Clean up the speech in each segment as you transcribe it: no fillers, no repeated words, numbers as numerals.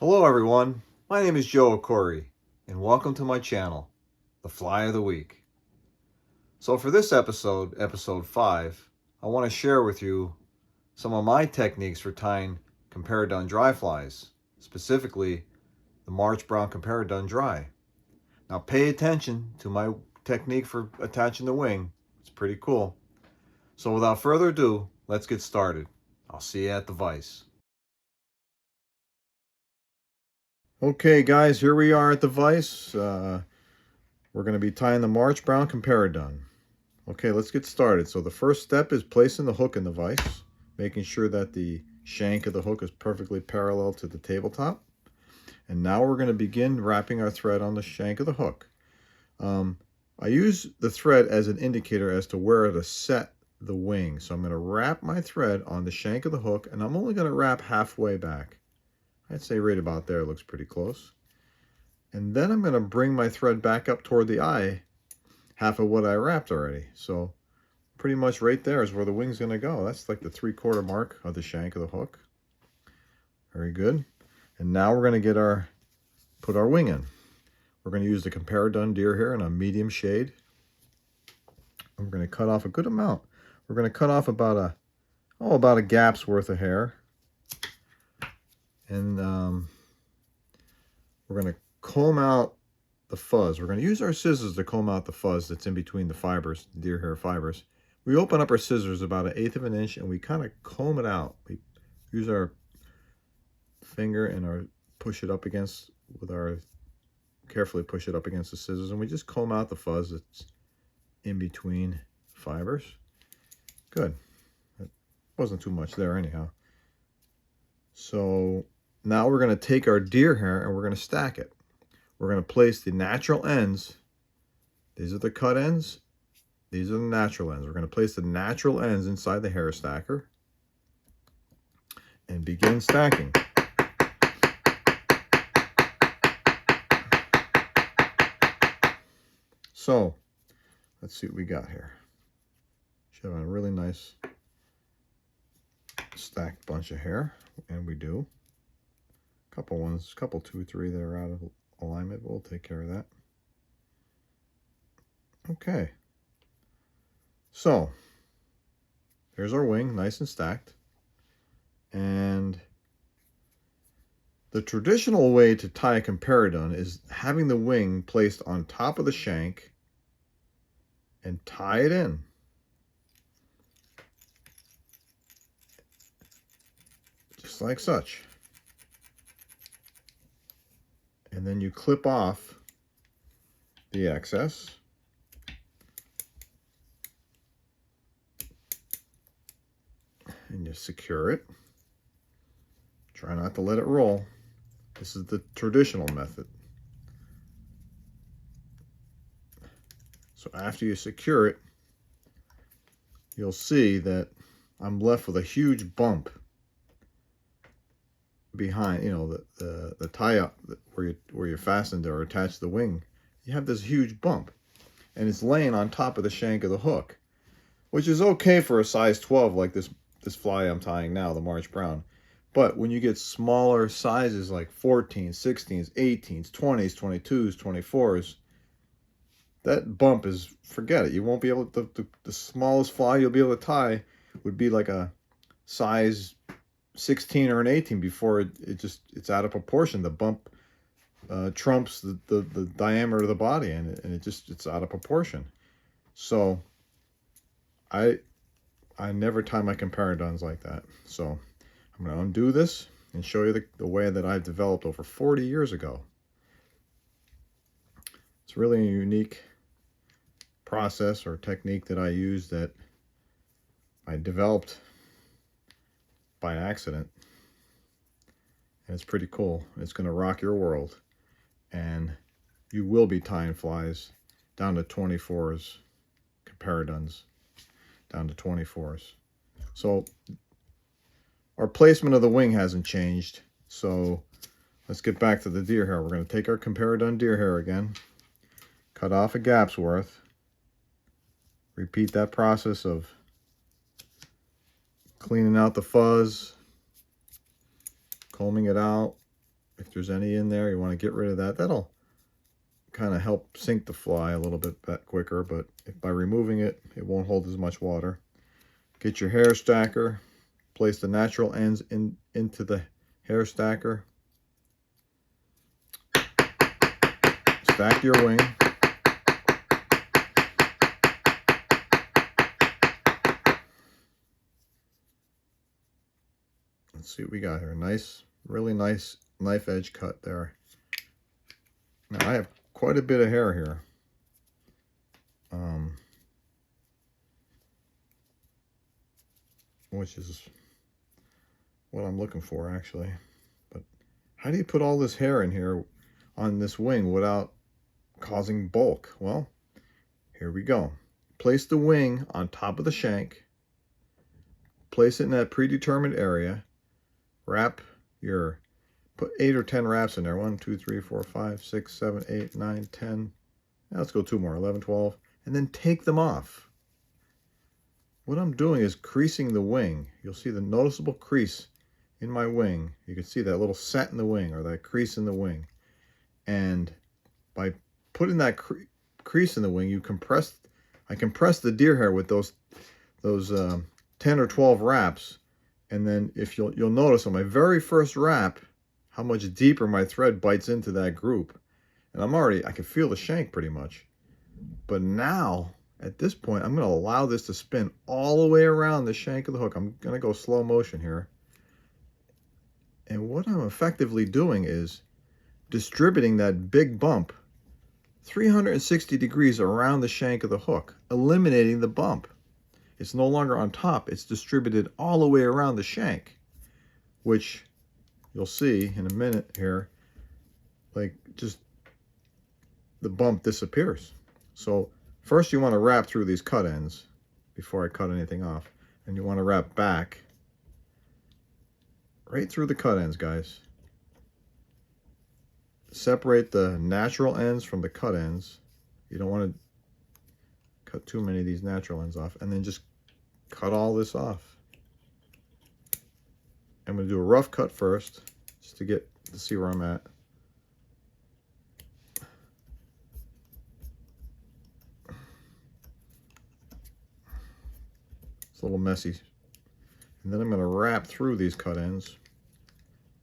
Hello everyone, my name is Joe Ackourey, and welcome to my channel, The Fly of the Week. So for this episode, episode 5, I want to share with you some of my techniques for tying Compara done dry flies, specifically the March Brown Compara done dry. Now pay attention to my technique for attaching the wing, it's pretty cool. So without further ado, let's get started. I'll see you at the vise. Okay guys, here we are at the vise. We're going to be tying the March Brown Compara done. Okay, let's get started. So the first step is placing the hook in the vise, making sure that the shank of the hook is perfectly parallel to the tabletop. And now we're going to begin wrapping our thread on the shank of the hook. I use the thread as an indicator as to where to set the wing. So I'm going to wrap my thread on the shank of the hook, and I'm only going to wrap halfway back. I'd say right about there, looks pretty close. And then I'm going to bring my thread back up toward the eye, half of what I wrapped already. So pretty much right there is where the wing's going to go. That's like the 3/4 mark of the shank of the hook. Very good. And now we're going to put our wing in. We're going to use the Compara done deer hair in a medium shade. And we're going to cut off a good amount. We're going to cut off about a gap's worth of hair. And we're going to comb out the fuzz. We're going to use our scissors to comb out the fuzz that's in between the fibers, the deer hair fibers. We open up our scissors about 1/8 of an inch and we kind of comb it out. We use our finger and carefully push it up against the scissors, and we just comb out the fuzz that's in between fibers. Good. That wasn't too much there anyhow. So now we're going to take our deer hair and we're going to stack it. We're going to place the natural ends. These are the cut ends. These are the natural ends. We're going to place the natural ends inside the hair stacker and begin stacking. So let's see what we got here. Should have a really nice stacked bunch of hair, and we do. Couple 2, 3 that are out of alignment. We'll take care of that. Okay. So there's our wing, nice and stacked. And the traditional way to tie a Compara done is having the wing placed on top of the shank and tie it in. Just like such. And then you clip off the excess. And you secure it. Try not to let it roll. This is the traditional method. So after you secure it, you'll see that I'm left with a huge bump behind, the tie up where you fastened or attached the wing. You have this huge bump, and it's laying on top of the shank of the hook, which is okay for a size 12 like this fly I'm tying now, the March Brown. But when you get smaller sizes like 14s, 16s, 18s, 20s, 22s, 24s, that bump is, forget it. You won't be able to, the smallest fly you'll be able to tie would be like a size 16 or an 18 before it's out of proportion. The bump trumps the diameter of the body, and it's out of proportion. So I never tie my Compara dones like that. So I'm going to undo this and show you the way that I've developed over 40 years ago. It's really a unique process or technique that I use that I developed by accident. And it's pretty cool. It's going to rock your world. And you will be tying flies down to 24s, Compara dones, down to 24s. So our placement of the wing hasn't changed. So let's get back to the deer hair. We're going to take our Compara done deer hair again, cut off a gap's worth, repeat that process of cleaning out the fuzz, combing it out. there's any in there, you want to get rid of that. That'll kind of help sink the fly a little bit quicker, but by removing it, it won't hold as much water. Get your hair stacker, place the natural ends into the hair stacker. Stack your wing. Let's see what we got here. Nice, really nice knife edge cut there. Now I have quite a bit of hair here. Which is what I'm looking for, actually. But how do you put all this hair in here on this wing without causing bulk? Well, here we go. Place the wing on top of the shank. Place it in that predetermined area. Put 8 or 10 wraps in there. 1, 2, 3, 4, 5, 6, 7, 8, 9, 10. Now let's go 2 more. 11, 12. And then take them off. What I'm doing is creasing the wing. You'll see the noticeable crease in my wing. You can see that little set in the wing, or that crease in the wing. And by putting that crease in the wing, I compress the deer hair with those 10 or 12 wraps. And then if you'll notice on my very first wrap, how much deeper my thread bites into that group. And I can feel the shank pretty much. But now, at this point, I'm going to allow this to spin all the way around the shank of the hook. I'm going to go slow motion here. And what I'm effectively doing is distributing that big bump 360 degrees around the shank of the hook, eliminating the bump. It's no longer on top. It's distributed all the way around the shank, which you'll see in a minute here, like just the bump disappears. So first you want to wrap through these cut ends before I cut anything off. And you want to wrap back right through the cut ends, guys. Separate the natural ends from the cut ends. You don't want to cut too many of these natural ends off. And then just cut all this off. I'm going to do a rough cut first, just to see where I'm at. It's a little messy. And then I'm going to wrap through these cut ends,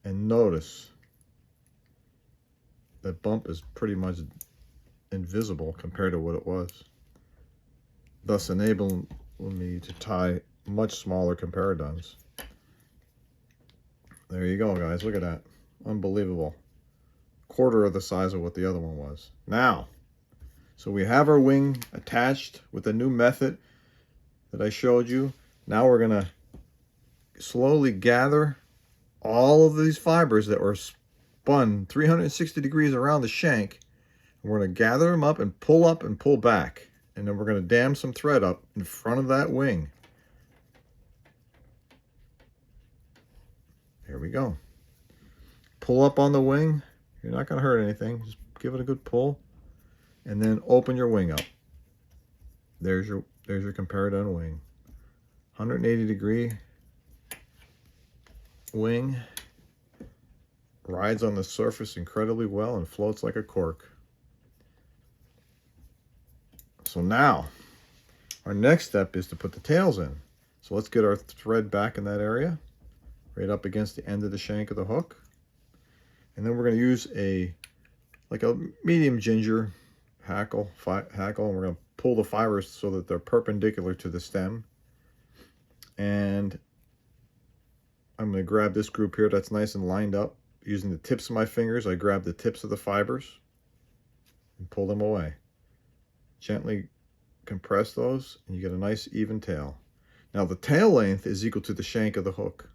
and notice that bump is pretty much invisible compared to what it was, thus enabling me to tie much smaller Compara duns. There you go, guys. Look at that. Unbelievable. Quarter of the size of what the other one was. Now, so we have our wing attached with the new method that I showed you. Now we're going to slowly gather all of these fibers that were spun 360 degrees around the shank. We're going to gather them up and pull back. And then we're going to dam some thread up in front of that wing. Here we go. Pull up on the wing. You're not going to hurt anything. Just give it a good pull. And then open your wing up. There's your Compara dun wing. 180 degree wing. Rides on the surface incredibly well and floats like a cork. So now, our next step is to put the tails in. So let's get our thread back in that area, right up against the end of the shank of the hook. And then we're going to use a medium ginger hackle, and we're going to pull the fibers so that they're perpendicular to the stem. And I'm going to grab this group here that's nice and lined up. Using the tips of my fingers, I grab the tips of the fibers and pull them away. Gently compress those, and you get a nice even tail. Now the tail length is equal to the shank of the hook,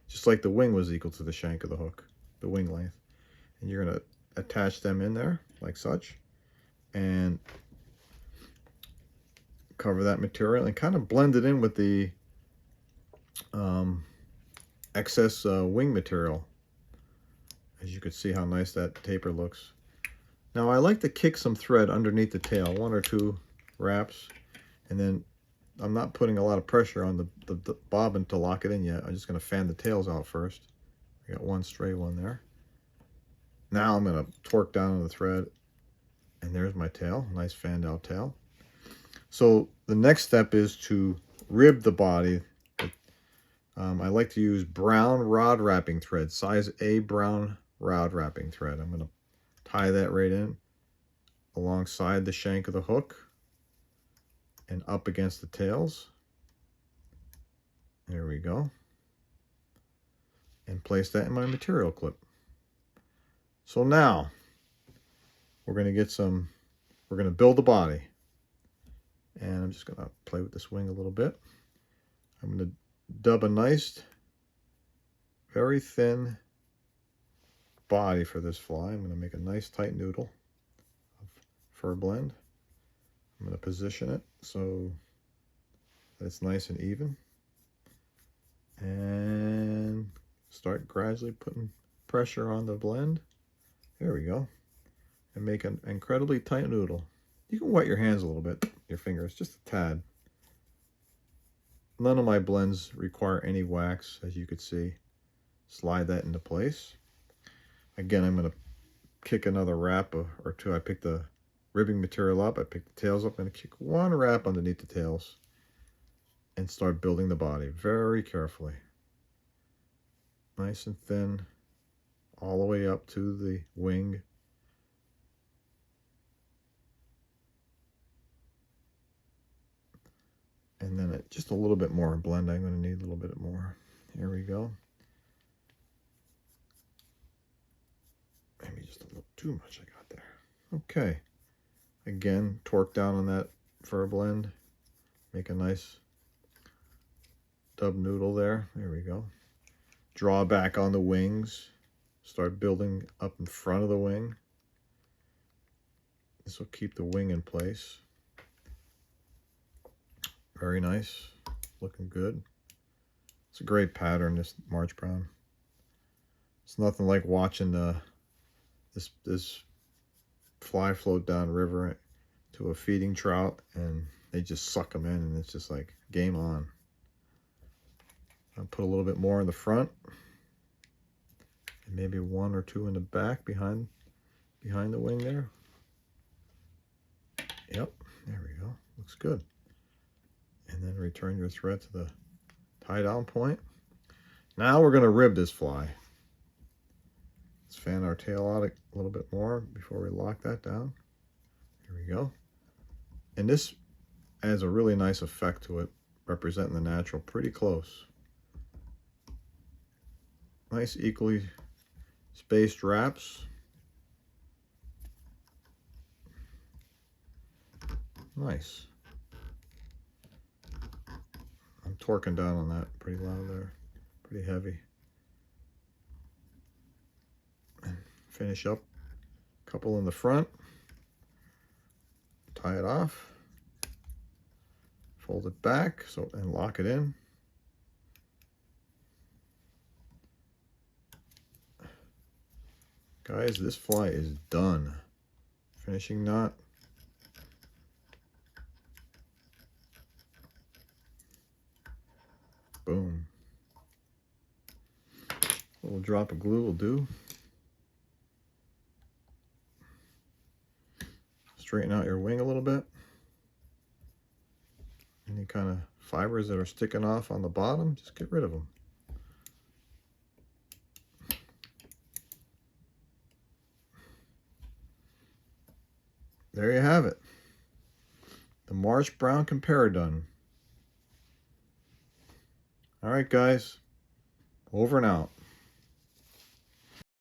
just like the wing was equal to the shank of the hook, the wing length. And you're going to attach them in there like such, and cover that material and kind of blend it in with the excess wing material. As you can see how nice that taper looks. Now I like to kick some thread underneath the tail, 1 or 2 wraps, and then I'm not putting a lot of pressure on the bobbin to lock it in yet. I'm just going to fan the tails out first. I got one stray one there. Now I'm going to torque down on the thread, and there's my tail, nice fanned out tail. So the next step is to rib the body. I like to use brown rod wrapping thread, size A brown rod wrapping thread. I'm going to tie that right in alongside the shank of the hook and up against the tails. There we go. And place that in my material clip. So now we're going to build the body. And I'm just going to play with this wing a little bit. I'm going to dub a nice, very thin body for this fly. I'm going to make a nice tight noodle of fur blend. I'm going to position it so that it's nice and even. And start gradually putting pressure on the blend. There we go. And make an incredibly tight noodle. You can wet your hands a little bit, your fingers, just a tad. None of my blends require any wax, as you could see. Slide that into place. Again, I'm going to kick another wrap or two. I picked the ribbing material up. I picked the tails up. I'm going to kick one wrap underneath the tails and start building the body very carefully. Nice and thin, all the way up to the wing. And then just a little bit more blend. I'm going to need a little bit more. Here we go. Maybe just a little too much I got there. Okay. Again, torque down on that fur blend. Make a nice dub noodle there. There we go. Draw back on the wings. Start building up in front of the wing. This will keep the wing in place. Very nice. Looking good. It's a great pattern, this March Brown. It's nothing like watching this fly float down river to a feeding trout, and they just suck them in, and it's just like game on. I'll put a little bit more in the front, and maybe one or two in the back behind the wing there. Yep, there we go. Looks good. And then return your thread to the tie down point. Now we're going to rib this fly. Let's fan our tail out a little bit more before we lock that down. Here we go. And this adds a really nice effect to it, representing the natural pretty close. Nice equally spaced wraps. Nice. I'm torquing down on that pretty loud there, pretty heavy. And finish up a couple in the front. Tie it off. Fold it back and lock it in. Guys, this fly is done. Finishing knot. Boom. A little drop of glue will do. Straighten out your wing a little bit. Any kind of fibers that are sticking off on the bottom, just get rid of them. There you have it. The Marsh Brown Compara done. All right, guys. Over and out.